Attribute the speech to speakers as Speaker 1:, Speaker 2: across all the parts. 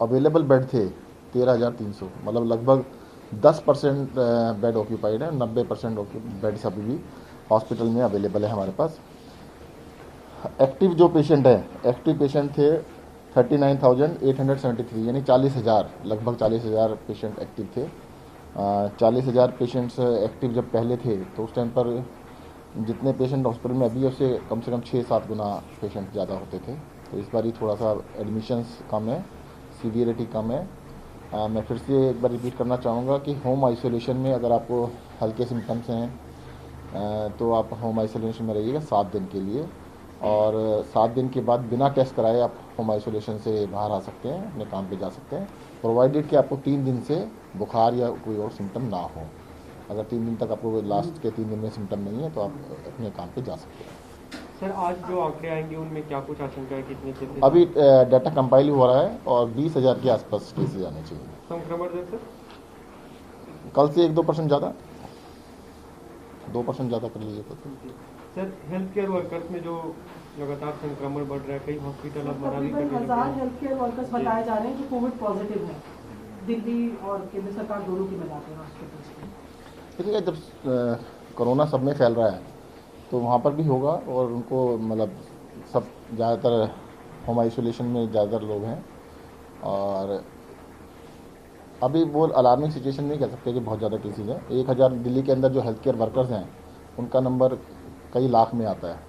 Speaker 1: Available bed थे 13,300, मतलब लगभग 10% बेड ऑक्यूपाइड है। 90% बेड्स अभी भी हॉस्पिटल में अवेलेबल है हमारे पास। एक्टिव जो पेशेंट है, एक्टिव पेशेंट थे 39,873, यानी 40,000, लगभग 40,000 पेशेंट एक्टिव थे। 40,000 पेशेंट्स एक्टिव जब पहले थे तो उस टाइम पर जितने पेशेंट हॉस्पिटल में अभी उससे कम से कम 6-7 गुना पेशेंट ज़्यादा होते थे। तो इस बार ही थोड़ा सा एडमिशन्स कम है, सीवियरिटी कम है। मैं फिर से एक बार रिपीट करना चाहूँगा कि होम आइसोलेशन में अगर आपको हल्के सिम्टम्स हैं तो आप होम आइसोलेशन में रहिएगा 7 दिन के लिए, और 7 दिन के बाद बिना टेस्ट कराए आप होम आइसोलेशन से बाहर आ सकते हैं, अपने काम पे जा सकते हैं, प्रोवाइडेड कि आपको 3 दिन से बुखार या कोई और सिम्टम ना हो। अगर 3 दिन तक आपको लास्ट के 3 दिन में सिम्टम नहीं है तो आप अपने काम पे जा सकते हैं।
Speaker 2: सर, आज जो आंकड़े आएंगे उनमें क्या कुछ आशंका है, कितने केसेस?
Speaker 1: अभी डाटा कंपाइल हो रहा है और 20,000 के आसपास केसेज आने चाहिए।
Speaker 2: संक्रमण दर सर
Speaker 1: कल से 1-2% ज़्यादा, 2% ज़्यादा कर लीजिए तो।
Speaker 2: सर, हेल्थ केयर वर्कर्स में जो लगातार संक्रमण बढ़ रहा है, कई हॉस्पिटल अब मना भी कर रहे हैं।
Speaker 3: 1000 हेल्थ केयर वर्कर्स बताए जा रहे हैं जो कोविड पॉजिटिव है, दिल्ली और केंद्र सरकार दोनों की मिलाते हैं हॉस्पिटल्स में।
Speaker 1: देखिए, जब कोरोना सब में फैल रहा है तो वहाँ पर भी होगा, और उनको मतलब सब ज़्यादातर होम आइसोलेशन में ज़्यादातर लोग हैं, और अभी वो अलार्मिंग सिचुएशन नहीं कह सकते कि बहुत ज़्यादा केसेज हैं। 1,000 दिल्ली के अंदर जो हेल्थ केयर वर्कर्स हैं उनका नंबर कई लाख में आता है।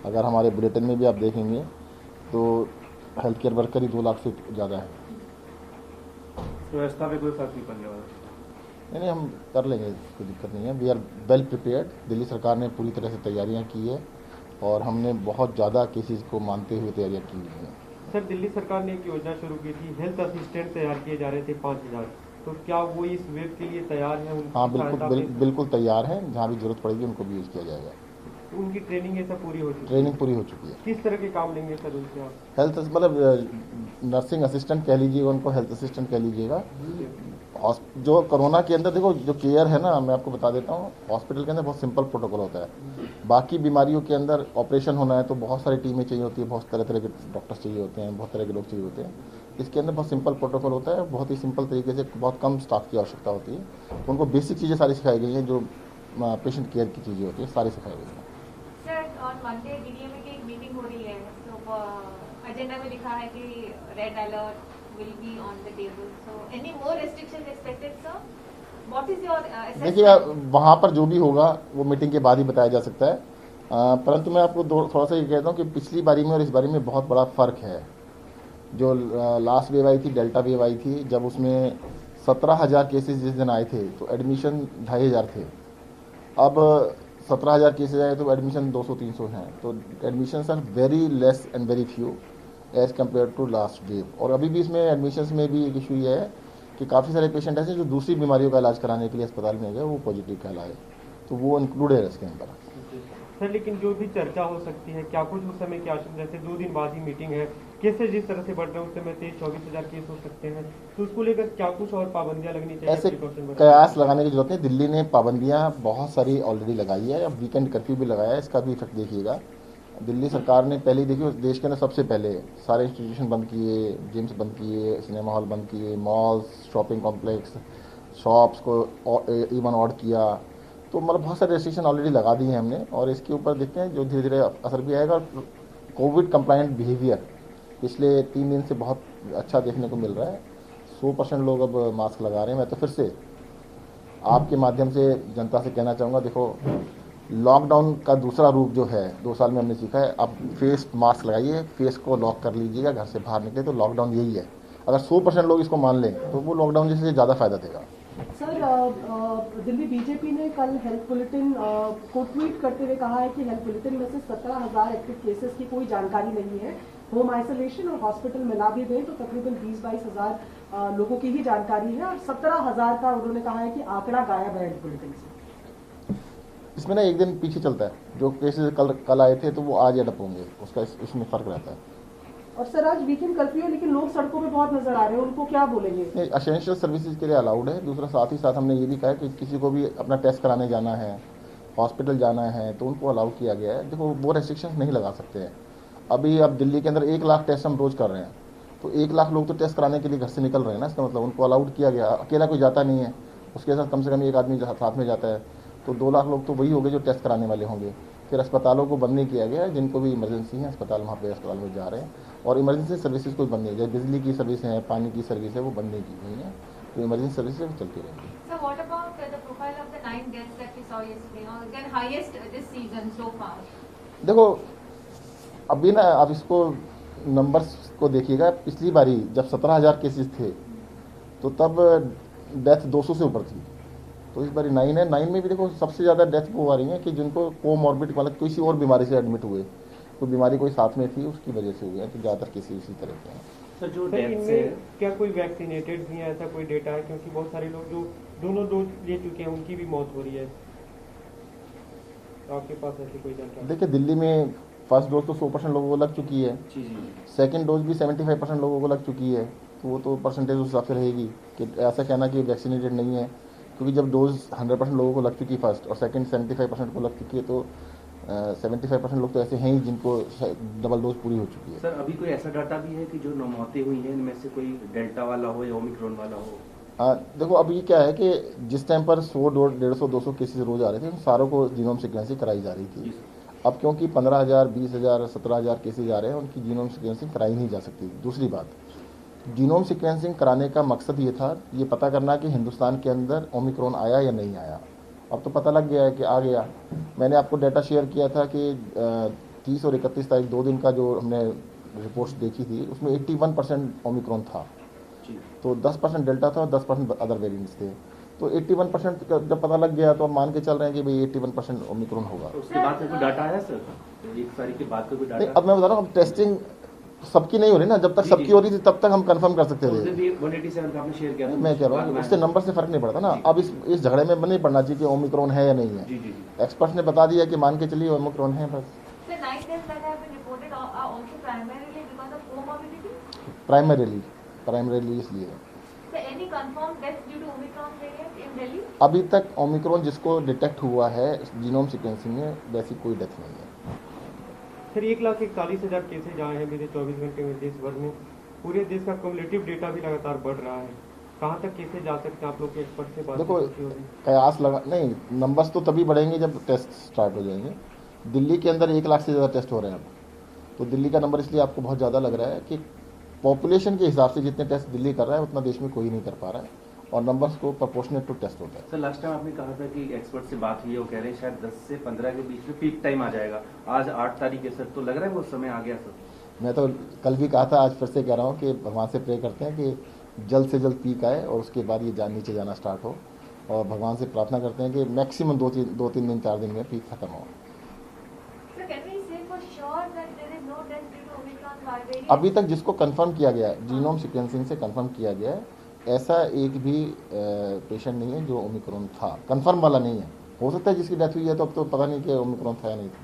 Speaker 1: अगर हमारे बुलेटिन में भी आप देखेंगे तो हेल्थ केयर वर्कर ही 2 लाख से ज़्यादा है।
Speaker 2: व्यवस्था में कोई फर्क नहीं पड़ने वाला?
Speaker 1: नहीं, हम कर लेंगे, कोई दिक्कत नहीं है। We are well prepared. Delhi सरकार ने पूरी तरह से तैयारियां की है और हमने बहुत ज़्यादा केसेस को मानते हुए तैयारियां की हुई हैं।
Speaker 2: सर, दिल्ली सरकार ने एक योजना शुरू की थी, हेल्थ असिस्टेंट तैयार किए जा रहे थे 5,000, तो क्या वो इस वेब के लिए तैयार है?
Speaker 1: हाँ, बिल्कुल तैयार है। जहाँ भी जरूरत पड़ेगी उनको भी यूज़ किया जाएगा।
Speaker 2: उनकी ट्रेनिंग ऐसा पूरी हो चुकी है?
Speaker 1: ट्रेनिंग पूरी हो चुकी है।
Speaker 2: किस तरह के काम लेंगे सर उनसे आप?
Speaker 1: हेल्थ मतलब नर्सिंग असिस्टेंट कह लीजिएगा, उनको हेल्थ असिस्टेंट कह लीजिएगा। जो कोरोना के अंदर देखो जो केयर है ना, मैं आपको बता देता हूँ, हॉस्पिटल के अंदर बहुत सिंपल प्रोटोकॉल होता है। बाकी बीमारियों के अंदर ऑपरेशन होना है तो बहुत सारी टीमें चाहिए होती है, बहुत तरह तरह के डॉक्टर्स चाहिए होते हैं, बहुत तरह के लोग चाहिए होते हैं। इसके अंदर बहुत सिंपल प्रोटोकॉल होता है, बहुत ही सिंपल तरीके से बहुत कम स्टाफ की आवश्यकता होती है। तो उनको बेसिक चीज़ें सारी सिखाई गई हैं, जो पेशेंट केयर की चीज़ें होती हैं सारी सिखाई गई हैं।
Speaker 4: सर, ऑन मंडे डीडीएमए की एक मीटिंग हो रही है, तो एजेंडा में लिखा है कि red alert will be on the table. So any more restrictions expected, sir? What is your assessment?
Speaker 1: देखिए, वहाँ पर जो भी होगा वो मीटिंग के बाद ही बताया जा सकता है। परंतु मैं आपको थोड़ा सा ये कहता हूँ कि पिछली बारी में और इस बारी में बहुत बड़ा फ़र्क है। जो लास्ट वेव आई थी, डेल्टा वेव आई थी, जब उसमें 17,000 केसेस जिस दिन आए थे तो एडमिशन 2,500 थे। अब 17,000 केसेज आए तो एडमिशन 200-300 हैं। तो admissions are very less and very few as compare to last wave. और अभी भी इसमें एडमिशन्स में भी एक इशू ये है कि काफ़ी सारे पेशेंट ऐसे जो दूसरी बीमारियों का इलाज कराने के लिए अस्पताल में गए वो पॉजिटिव कहलाए, तो वो इंक्लूड है इसके अंदर।
Speaker 2: सर, लेकिन जो भी चर्चा हो सकती है, क्या कुछ उस समय क्या, जैसे 2 दिन बाद ही मीटिंग है, केसेज जिस तरह से बढ़ रहे हैं उस समय 23-24,000 केस हो सकते हैं, तो उसको लेकर क्या कुछ और पाबंदियां लगनी चाहिए?
Speaker 1: ऐसे कयास लगाने की जरूरत है। दिल्ली ने पाबंदियां बहुत सारी ऑलरेडी लगाई है, अब वीकेंड कर्फ्यू भी लगाया है, इसका भी इफेक्ट देखिएगा। दिल्ली सरकार ने पहले ही देखिए देश के अंदर सबसे पहले सारे इंस्टीट्यूशन बंद किए, जिम्स बंद किए, सिनेमा हॉल बंद किए, मॉल्स, शॉपिंग कॉम्प्लेक्स, शॉप्स को इवन ऑड किया। तो मतलब बहुत सारे रेस्ट्रिक्शन ऑलरेडी लगा दिए हैं हमने, और इसके ऊपर देखते हैं जो धीरे धीरे असर भी आएगा। कोविड कंप्लायंट बिहेवियर पिछले 3 दिन से बहुत अच्छा देखने को मिल रहा है। 100% लोग अब मास्क लगा रहे हैं। मैं तो फिर से आपके माध्यम से जनता से कहना चाहूँगा, देखो लॉकडाउन का दूसरा रूप जो है 2 साल में हमने सीखा है, अब फेस मास्क लगाइए, फेस को लॉक कर लीजिएगा, घर से बाहर निकले, तो लॉकडाउन यही है। अगर 100% लोग इसको मान लें तो वो लॉकडाउन जैसे ज़्यादा फायदा देगा।
Speaker 3: सर, दिल्ली बीजेपी ने कल हेल्थ बुलेटिन को ट्वीट करते हुए कहा है कि हेल्थ बुलेटिन में से 17,000 एक्टिव केसेस की कोई जानकारी नहीं है। होम आइसोलेशन और हॉस्पिटल मिला भी दें तो तकरीबन 20-22,000 लोगों की ही जानकारी है, और 17,000 का उन्होंने कहा है कि आंकड़ा गायब है हेल्थ बुलेटिन से।
Speaker 1: इसमें ना एक दिन पीछे चलता है, जो केसेस कल आए थे तो वो आज एडप होंगे, उसका इसमें फ़र्क रहता है।
Speaker 3: और सर, आज वीकेंड कर्फ्यू है लेकिन लोग सड़कों पे बहुत नजर आ रहे हैं, उनको क्या बोलेंगे?
Speaker 1: एसेंशियल सर्विसेज के लिए अलाउड है। दूसरा साथ ही साथ हमने ये भी कहा है कि किसी को भी अपना टेस्ट कराने जाना है, हॉस्पिटल जाना है, तो उनको अलाउ किया गया है। देखो वो रेस्ट्रिक्शन नहीं लगा सकते हैं। अभी अब दिल्ली के अंदर 1 लाख टेस्ट हम रोज़ कर रहे हैं, तो 1 लाख लोग तो टेस्ट कराने के लिए घर से निकल रहे हैं ना, इसका मतलब उनको अलाउड किया गया। अकेला कोई जाता नहीं है, उसके साथ कम से कम एक आदमी साथ में जाता है, तो 2 लाख लोग तो वही हो गए जो टेस्ट कराने वाले होंगे। फिर अस्पतालों को बंद नहीं किया गया, जिनको भी इमरजेंसी है अस्पताल वहाँ पे अस्पताल में जा रहे हैं, और इमरजेंसी सर्विसेज कोई बंद नहीं है, जैसे बिजली की सर्विस है, पानी की सर्विस है, वो बंद नहीं की गई है, तो इमरजेंसी सर्विसेज चलती रहेंगी।
Speaker 4: So what about the profile of the 9 deaths that we saw yesterday? Or again highest this season so far.
Speaker 1: देखो अभी ना आप इसको नंबर्स को देखिएगा, पिछली बारी जब 17,000 केसेस थे तो तब डेथ 200 से ऊपर थी, तो इस बारी 9 है। 9 में भी देखो सबसे ज़्यादा डेथ वो आ रही है कि जिनको कोमॉर्बिड मतलब किसी और बीमारी से एडमिट हुए, तो बीमारी कोई साथ में थी उसकी वजह से हुई है, तो ज़्यादातर केसेस इसी तरह के हैं।
Speaker 2: सर जो इनमें क्या कोई वैक्सीनेटेड भी है, ऐसा कोई डेटा है? क्योंकि बहुत सारे लोग जो दोनों डोज ले चुके हैं उनकी भी मौत हो रही है, आपके पास ऐसी कोई जानकारी?
Speaker 1: देखिए दिल्ली में फर्स्ट डोज तो 100% लोगों को लग चुकी है, सेकंड डोज भी 75% लोगों को लग चुकी है, तो वो तो परसेंटेज उस हिसाब से रहेगी कि ऐसा कहना कि वैक्सीनेटेड नहीं है, क्योंकि जब डोज 100% लोगों को लग चुकी है फर्स्ट और सेकंड 75% को लग चुकी है, तो 75% लोग तो ऐसे हैं ही जिनको डबल डोज पूरी हो चुकी है।
Speaker 5: सर अभी कोई ऐसा डाटा भी है कि जो मौतें हुई हैं इनमें से कोई डेल्टा वाला हो या ओमिक्रॉन वाला हो?
Speaker 1: देखो अभी क्या है कि जिस टाइम पर 100, 150, 200 केसेस रोज आ रहे थे, उन सारों को जीनोम सीक्वेंसिंग कराई जा रही थी। अब क्योंकि 15,000, 20,000, 17,000 केसेज आ रहे हैं, उनकी जीनोम सीक्वेंसिंग कराई नहीं जा सकती। दूसरी बात, जीनोम सीक्वेंसिंग कराने का मकसद ये था, ये पता करना कि हिंदुस्तान के अंदर ओमिक्रॉन आया या नहीं आया। अब तो पता लग गया है कि आ गया। मैंने आपको डाटा शेयर किया था कि 30 और 31 तारीख 2 दिन का जो हमने रिपोर्ट्स देखी थी, उसमें 81% ओमिक्रॉन था, तो 10% डेल्टा था और 10% अदर वेरिएंट्स थे। तो 81% जब पता लग गया तो अब मान के चल रहे हैं कि भाई 81% ओमिक्रॉन होगा।
Speaker 5: तो उसके बाद कोई डाटा आया सर? 1 तारीख के बाद कोई डाटा?
Speaker 1: नहीं, अब मैं बता रहा हूँ, टेस्टिंग सबकी नहीं हो रही ना, जब तक सबकी हो रही थी तब तक हम कंफर्म कर सकते थे।
Speaker 5: 187 का आपने शेयर किया था।
Speaker 1: मैं कह रहा हूँ उससे नंबर से फर्क नहीं पड़ता ना। अब इस झगड़े में नहीं पड़ना चाहिए कि ओमिक्रॉन है या नहीं है।
Speaker 5: जी जी।
Speaker 1: एक्सपर्ट्स ने बता दिया कि मान के चलिए ओमिक्रॉन है, बस।
Speaker 4: The 9 deaths that have been reported are also primarily because of comorbidity.
Speaker 1: Primarily इसलिए
Speaker 4: So any confirmed deaths due to Omicron variant in Delhi?
Speaker 1: अभी तक ओमिक्रॉन जिसको डिटेक्ट हुआ है जीनोम सीक्वेंसिंग में, वैसी कोई डेथ नहीं है।
Speaker 2: सर 1,41,000 केसेज आए हैं बीते 24 घंटे में देश भर में। पूरे देश का क्युमुलेटिव डेटा भी लगातार बढ़ रहा है, कहाँ तक केसेज जा सकते हैं? आप लोग के एक्सपर्ट से बात
Speaker 1: देखो
Speaker 2: होती होगी।
Speaker 1: कयास लगा नहीं, नंबर्स तो तभी बढ़ेंगे जब टेस्ट स्टार्ट हो जाएंगे। दिल्ली के अंदर 1 लाख से ज़्यादा टेस्ट हो रहे हैं अब, तो दिल्ली का नंबर इसलिए आपको बहुत ज़्यादा लग रहा है कि पॉपुलेशन के हिसाब से जितने टेस्ट दिल्ली कर रहा है उतना देश में कोई नहीं कर पा रहा है, और नंबर्स को प्रोपोर्शनेट टू टेस्ट होता है।
Speaker 5: सर लास्ट टाइम आपने कहा था कि एक्सपर्ट से बात हुई है, वो कह रहे हैं शायद 10 से 15 के बीच में पीक टाइम आ जाएगा। आज 8 तारीख है सर, तो लग रहा है वो समय आ गया सर?
Speaker 1: मैं तो कल भी कहा था, आज फिर से कह रहा हूँ कि भगवान से प्रे करते हैं कि जल्द से जल्द पीक आए और उसके बाद ये नीचे जाना स्टार्ट हो, और भगवान से प्रार्थना करते हैं कि मैक्सिमम 2-3 दिन 4 दिन में पीक खत्म हो।
Speaker 4: So can we say for sure that there is no death due to Omicron variant?
Speaker 1: अभी तक जिसको कंफर्म किया गया है, जीनोम सीक्वेंसिंग से कंफर्म किया गया है, ऐसा एक भी पेशेंट नहीं है जो ओमिक्रॉन था, कंफर्म वाला नहीं है। हो सकता है जिसकी डेथ हुई है तो अब तो पता नहीं कि ओमिक्रॉन था या नहीं था।